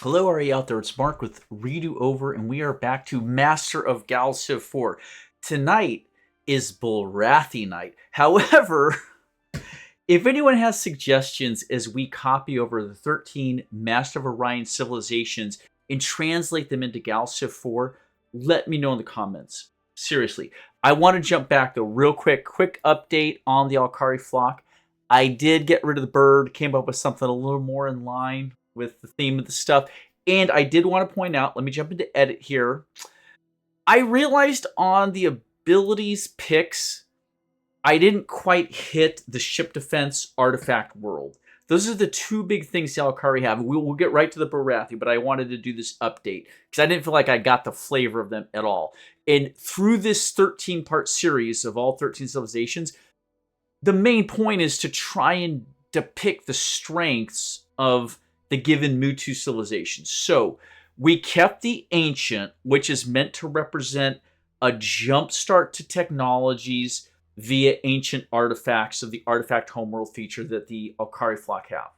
Hello, are you out there? It's Mark with Redo Over, and we are back to Master of GalCiv4. Tonight is Bulrathi night. However, if anyone has suggestions as we copy over the 13 Master of Orion civilizations and translate them into GalCiv4, let me know in the comments. Seriously, I want to jump back though, real quick update on the Alkari flock. I did get rid of the bird, came up with something a little more in line with the theme of the stuff. And I did want to point out, let me jump into edit here. I realized on the abilities picks, I didn't quite hit the ship defense artifact world. Those are the two big things the Alkari have. We'll get right to the Bulrathi, but I wanted to do this update because I didn't feel like I got the flavor of them at all. And through this 13-part series of all 13 civilizations, the main point is to try and depict the strengths of the given Mutu civilization. So we kept the ancient, which is meant to represent a jumpstart to technologies via ancient artifacts of the artifact homeworld feature that the Alkari flock have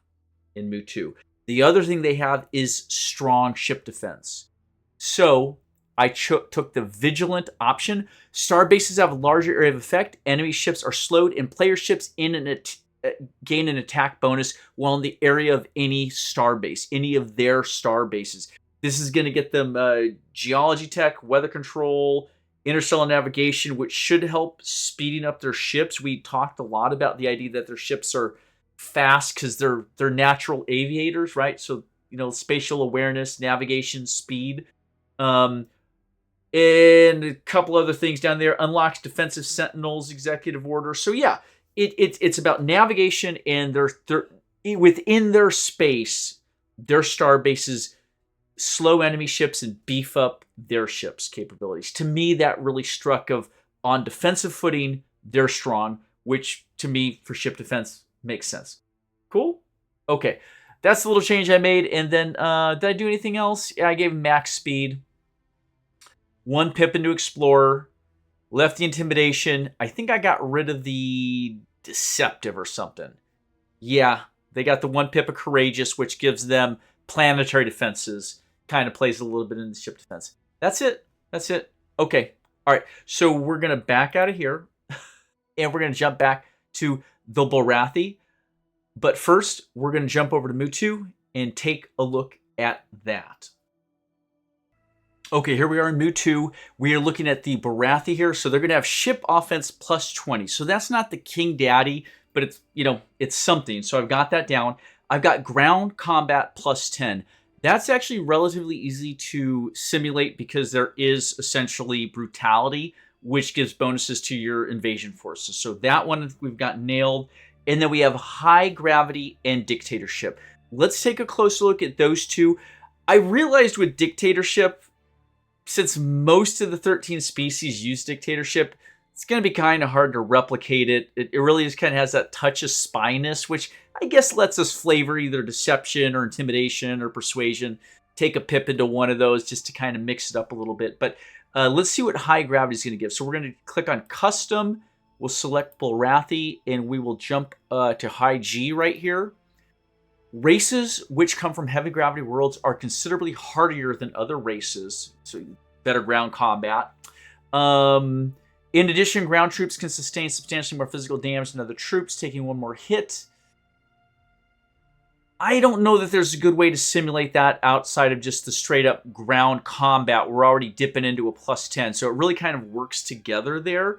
in Mutu. The other thing they have is strong ship defense. So I took the vigilant option. Star bases have a larger area of effect. Enemy ships are slowed, and player ships gain an attack bonus while in the area of any star base, any of their star bases. This is going to get them geology tech, weather control, interstellar navigation, which should help speeding up their ships. We talked a lot about the idea that their ships are fast because they're natural aviators, right? So, spatial awareness, navigation, speed. And a couple other things down there. Unlocks defensive sentinels, executive order. So yeah, it's about navigation and their within their space, their star bases slow enemy ships and beef up their ships' capabilities. To me, that really struck of on defensive footing, they're strong, which to me for ship defense makes sense. Cool? Okay. That's the little change I made. And then did I do anything else? Yeah, I gave max speed. 1 pip into Explorer. Left the Intimidation. I think I got rid of the Deceptive or something. Yeah, they got the 1 pip of Courageous, which gives them planetary defenses. Kind of plays a little bit in the ship defense. That's it. That's it. Okay. All right. So we're going to back out of here. And we're going to jump back to the Bulrathi. But first, we're going to jump over to Mutu and take a look at that. Okay, here we are in Mutu. We are looking at the Bulrathi here. So they're going to have ship offense plus 20. So that's not the King Daddy, but it's, it's something. So I've got that down. I've got ground combat plus 10. That's actually relatively easy to simulate because there is essentially brutality, which gives bonuses to your invasion forces. So that one we've got nailed. And then we have high gravity and dictatorship. Let's take a closer look at those two. I realized with dictatorship, since most of the 13 species use dictatorship, it's going to be kind of hard to replicate it. It really just kind of has that touch of spyness, which I guess lets us flavor either deception or intimidation or persuasion. Take a pip into one of those just to kind of mix it up a little bit. But let's see what high gravity is going to give. So we're going to click on custom. We'll select Bulrathi and we will jump to high G right here. Races which come from heavy gravity worlds are considerably hardier than other races, so better ground combat. In addition, ground troops can sustain substantially more physical damage than other troops, taking one more hit. I don't know that there's a good way to simulate that outside of just the straight up ground combat. We're already dipping into a plus 10, so it really kind of works together there.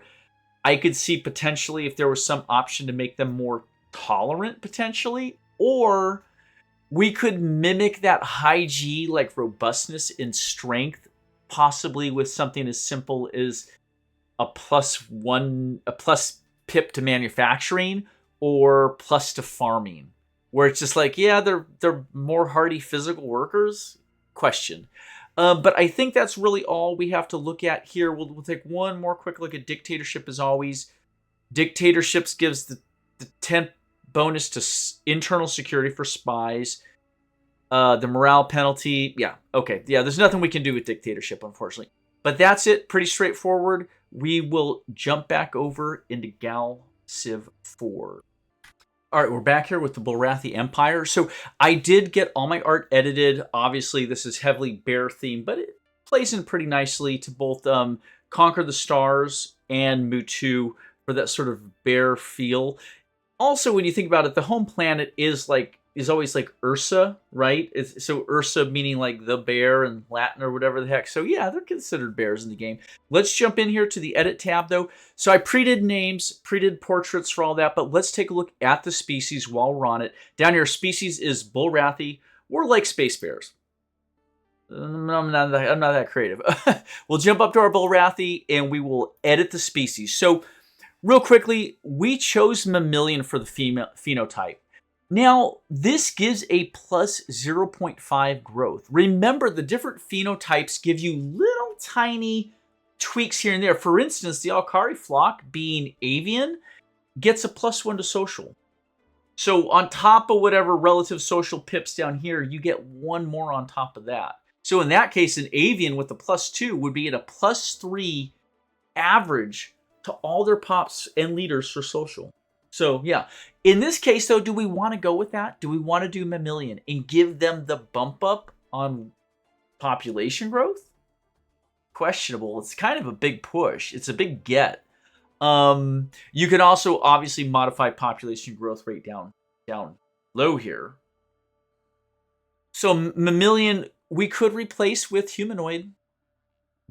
I could see potentially if there was some option to make them more tolerant potentially, or we could mimic that high G like robustness and strength, possibly with something as simple as a plus pip to manufacturing or plus to farming, where it's just like, yeah, they're more hardy physical workers? Question. But I think that's really all we have to look at here. We'll take one more quick look at dictatorship as always. Dictatorships gives the 10 bonus to internal security for spies. The morale penalty. Yeah, okay. Yeah, there's nothing we can do with dictatorship, unfortunately. But that's it. Pretty straightforward. We will jump back over into GalCiv4. All right, we're back here with the Bulrathi Empire. So I did get all my art edited. Obviously, this is heavily bear themed, but it plays in pretty nicely to both Conquer the Stars and Mutu for that sort of bear feel. Also, when you think about it, the home planet is always like Ursa, right? So Ursa meaning like the bear in Latin or whatever the heck. So yeah, they're considered bears in the game. Let's jump in here to the edit tab though. So I pre-did names, pre-did portraits for all that, but let's take a look at the species while we're on it. Down here, species is Bulrathi. We're like space bears. I'm not that creative. We'll jump up to our Bulrathi and we will edit the species. So real quickly, we chose mammalian for the female phenotype. Now, this gives a plus 0.5 growth. Remember, the different phenotypes give you little tiny tweaks here and there. For instance, the Alkari flock, being avian, gets a +1 to social. So on top of whatever relative social pips down here, you get one more on top of that. So in that case, an avian with a +2 would be at a +3 average to all their pops and leaders for social. So yeah, in this case though, do we want to go with that? Do we want to do mammalian and give them the bump up on population growth? Questionable. It's kind of a big push. It's a big get. You can also obviously modify population growth rate down low here. So mammalian we could replace with humanoid.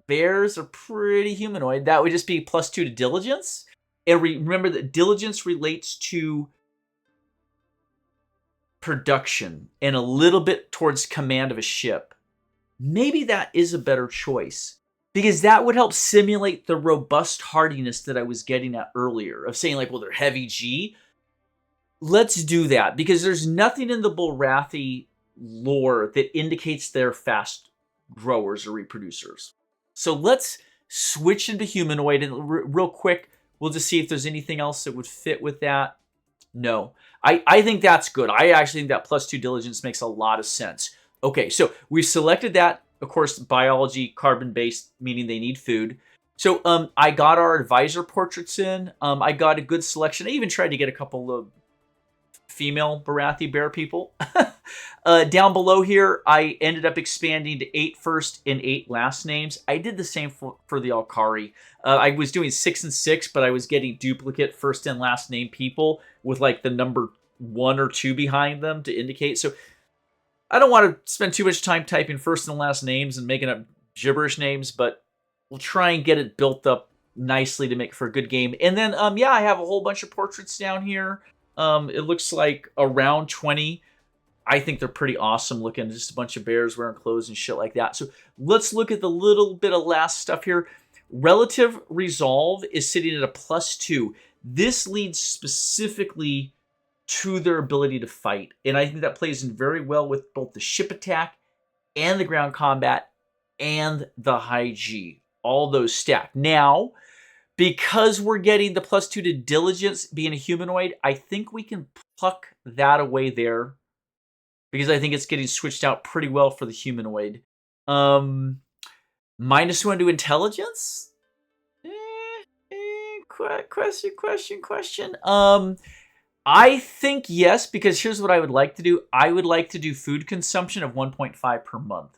Bears are pretty humanoid. That would just be +2 to diligence. And remember that diligence relates to production and a little bit towards command of a ship. Maybe that is a better choice because that would help simulate the robust hardiness that I was getting at earlier of saying like, well, they're heavy G. Let's do that because there's nothing in the Bulrathi lore that indicates they're fast growers or reproducers. So let's switch into humanoid and real quick, we'll just see if there's anything else that would fit with that. No, I think that's good. I actually think that +2 diligence makes a lot of sense. Okay, so we've selected that. Of course, biology, carbon-based, meaning they need food. So I got our advisor portraits in. I got a good selection. I even tried to get a couple of female Bulrathi bear people. Down below here, I ended up expanding to 8 first and 8 last names. I did the same for the Alkari. I was doing 6 and 6, but I was getting duplicate first and last name people with like the number 1 or 2 behind them to indicate. So I don't want to spend too much time typing first and last names and making up gibberish names, but we'll try and get it built up nicely to make for a good game. And then, yeah, I have a whole bunch of portraits down here. It looks like around 20. I think they're pretty awesome looking. Just a bunch of bears wearing clothes and shit like that. So let's look at the little bit of last stuff here. Relative resolve is sitting at a +2. This leads specifically to their ability to fight. And I think that plays in very well with both the ship attack and the ground combat and the high G. All those stacked. Now, because we're getting the +2 to diligence being a humanoid, I think we can pluck that away there. Because I think it's getting switched out pretty well for the humanoid. -1 to intelligence? Question. I think yes, because here's what I would like to do. I would like to do food consumption of 1.5 per month.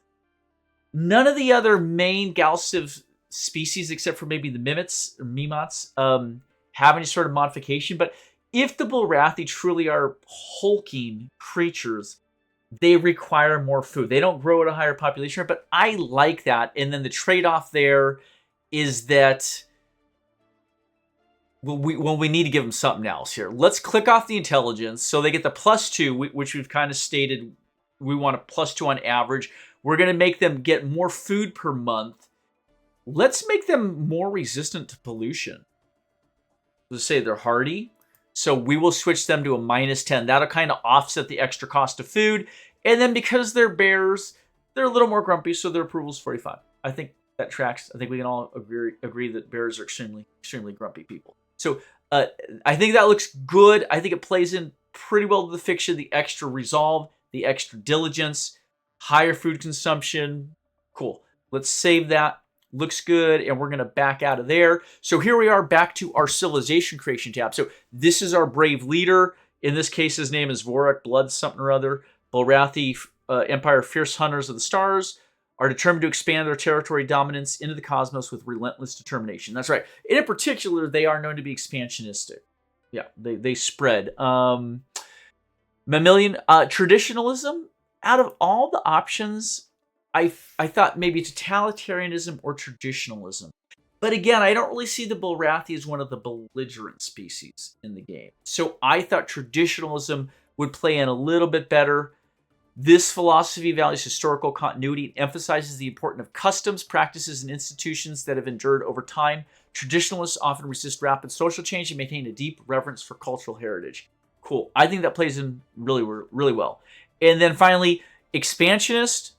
None of the other main GalCiv species, except for maybe the Mimets or Mimots, have any sort of modification. But if the Bulrathi truly are hulking creatures, they require more food. They don't grow at a higher population rate, but I like that. And then the trade-off there is that we need to give them something else here. Let's click off the intelligence. So they get the +2, which we've kind of stated we want a +2 on average. We're going to make them get more food per month. Let's make them more resistant to pollution. Let's say they're hardy. So we will switch them to a -10. That'll kind of offset the extra cost of food. And then because they're bears, they're a little more grumpy, so their approval's 45. I think that tracks. I think we can all agree that bears are extremely grumpy people. So I think that looks good. I think it plays in pretty well to the fiction, the extra resolve, the extra diligence, higher food consumption. Cool. Let's save that. Looks good, and we're going to back out of there. So here we are back to our civilization creation tab. So this is our brave leader. In this case, his name is Vorak Blood something or other. Bulrathi Empire fierce hunters of the stars are determined to expand their territory dominance into the cosmos with relentless determination. That's right. And in particular, they are known to be expansionistic. Yeah, they spread. Mammalian traditionalism. Out of all the options, I thought maybe totalitarianism or traditionalism. But again, I don't really see the Bulrathi as one of the belligerent species in the game. So I thought traditionalism would play in a little bit better. This philosophy values historical continuity and emphasizes the importance of customs, practices, and institutions that have endured over time. Traditionalists often resist rapid social change and maintain a deep reverence for cultural heritage. Cool. I think that plays in really, really well. And then finally, expansionist,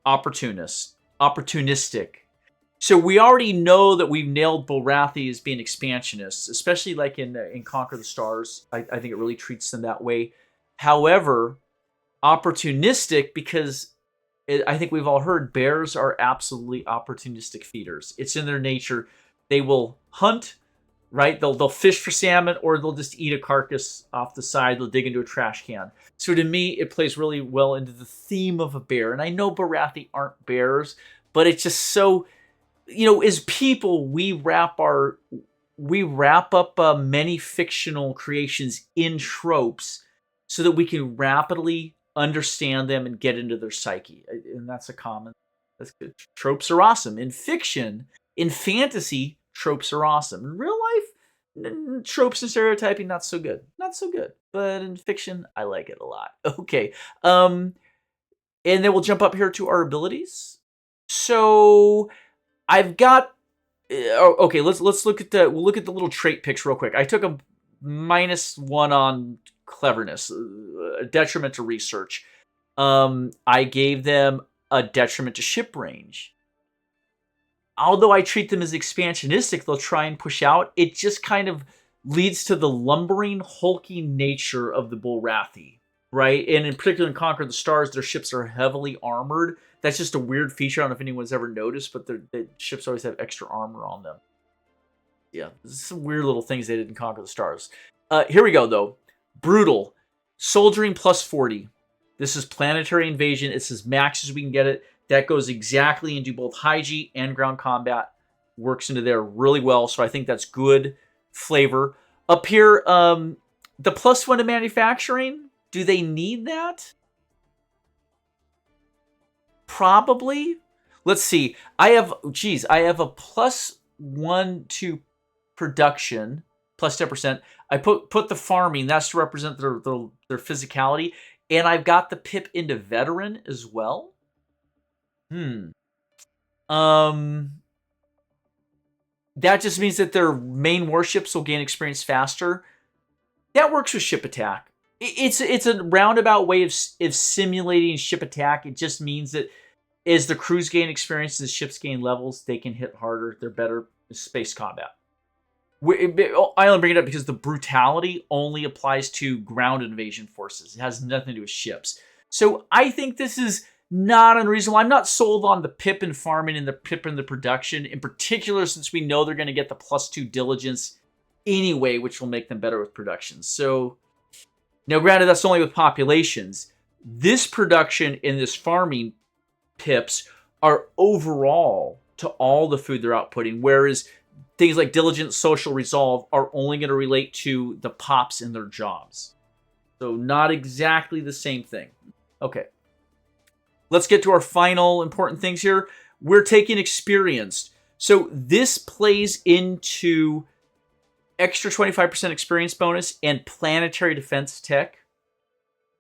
opportunistic. So we already know that we've nailed Bulrathi as being expansionists, especially like in Conquer the Stars. I think it really treats them that way. However, opportunistic, because I think we've all heard bears are absolutely opportunistic feeders. It's in their nature. They will hunt, right? They'll fish for salmon, or they'll just eat a carcass off the side. They'll dig into a trash can. So to me, it plays really well into the theme of a bear. And I know Bulrathi aren't bears, but it's just so, as people, we wrap up many fictional creations in tropes so that we can rapidly understand them and get into their psyche. And that's that's good. Tropes are awesome. In fiction, in fantasy, tropes are awesome. In real life, tropes and stereotyping, not so good. Not so good. But in fiction, I like it a lot. Okay. And then we'll jump up here to our abilities. So I've got okay, let's look at the little trait picks real quick. I took a -1 on cleverness, a detriment to research. I gave them a detriment to ship range. Although I treat them as expansionistic, they'll try and push out. It just kind of leads to the lumbering, hulking nature of the Bulrathi, right? And in particular in Conquer the Stars, their ships are heavily armored. That's just a weird feature. I don't know if anyone's ever noticed, but the ships always have extra armor on them. Yeah, some weird little things they did in Conquer the Stars. Here we go, though. Brutal. Soldiering +40. This is planetary invasion. It's as max as we can get it. That goes exactly into both high G and ground combat. Works into there really well, so I think that's good flavor. Up here, the +1 to manufacturing. Do they need that? Probably. Let's see. I have a +1 to production, +10%. I put the farming. That's to represent their physicality. And I've got the pip into veteran as well. That just means that their main warships will gain experience faster. That works with ship attack. It's a roundabout way of simulating ship attack. It just means that as the crews gain experience, the ships gain levels, they can hit harder. They're better in space combat. I only bring it up because the brutality only applies to ground invasion forces. It has nothing to do with ships. So I think this is not unreasonable. I'm not sold on the pip and farming and the pip and the production, in particular since we know they're going to get the +2 diligence anyway, which will make them better with production. So, now granted, that's only with populations. This production and this farming pips are overall to all the food they're outputting, whereas things like diligence, social, resolve are only going to relate to the pops in their jobs. So not exactly the same thing. Okay. Let's get to our final important things here. We're taking experienced. So this plays into extra 25% experience bonus and planetary defense tech.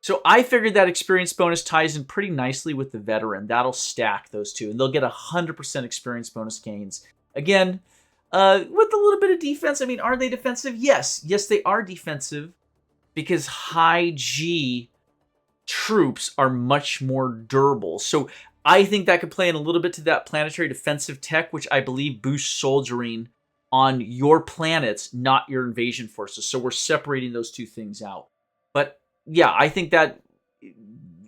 So I figured that experience bonus ties in pretty nicely with the veteran. That'll stack those two, and they'll get 100% experience bonus gains. Again, with a little bit of defense. I mean, are they defensive? Yes. Yes, they are defensive because high G troops are much more durable. So I think that could play in a little bit to that planetary defensive tech, which I believe boosts soldiering on your planets, not your invasion forces. So we're separating those two things out. But yeah, I think that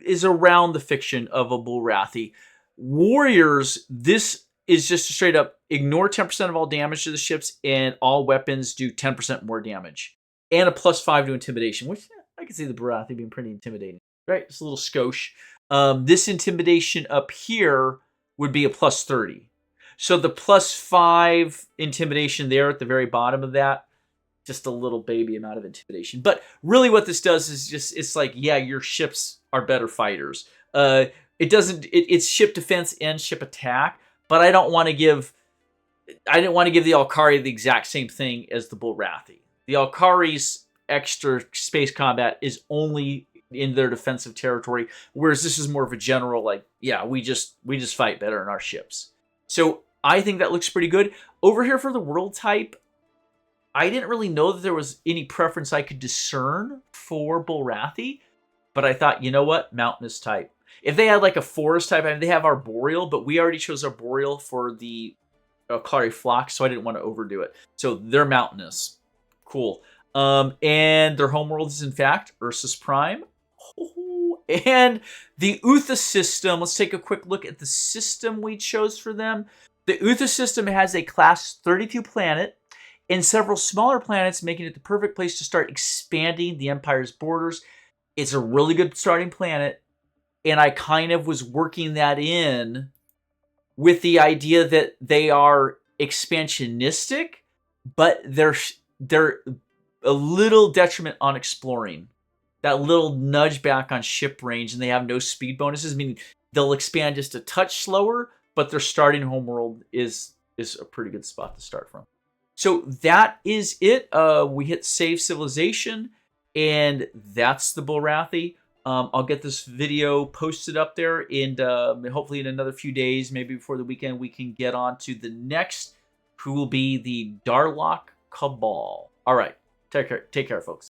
is around the fiction of a Bulrathi. Warriors, this is just straight up ignore 10% of all damage to the ships, and all weapons do 10% more damage. And a +5 to intimidation, which I can see the Bulrathi being pretty intimidating. Right? Just a little skosh. This intimidation up here would be a plus 30. So the plus 5 intimidation there at the very bottom of that, just a little baby amount of intimidation. But really what this does is just, it's like, yeah, your ships are better fighters. It's ship defense and ship attack, but I didn't want to give the Alkari the exact same thing as the Bulrathi. The Alkari's extra space combat is only in their defensive territory, whereas this is more of a general, like, yeah, we just fight better in our ships. So I think that looks pretty good. Over here for the world type, I didn't really know that there was any preference I could discern for Bulrathi, but I thought, you know what? Mountainous type. If they had like a forest type, I mean, they have Arboreal, but we already chose Arboreal for the Alkari Flock, so I didn't want to overdo it. So they're mountainous. Cool. And their homeworld is, in fact, Ursus Prime. Oh, and the Utha system, let's take a quick look at the system we chose for them. The Utha system has a class 32 planet and several smaller planets, making it the perfect place to start expanding the Empire's borders. It's a really good starting planet, and I kind of was working that in with the idea that they are expansionistic, but they're a little detriment on exploring. That little nudge back on ship range, and they have no speed bonuses, meaning they'll expand just a touch slower, but their starting homeworld is a pretty good spot to start from. So that is it. We hit Save Civilization, and that's the Bulrathi. I'll get this video posted up there, and hopefully in another few days, maybe before the weekend, we can get on to the next, who will be the Darlock Cabal. All right. Take care, folks.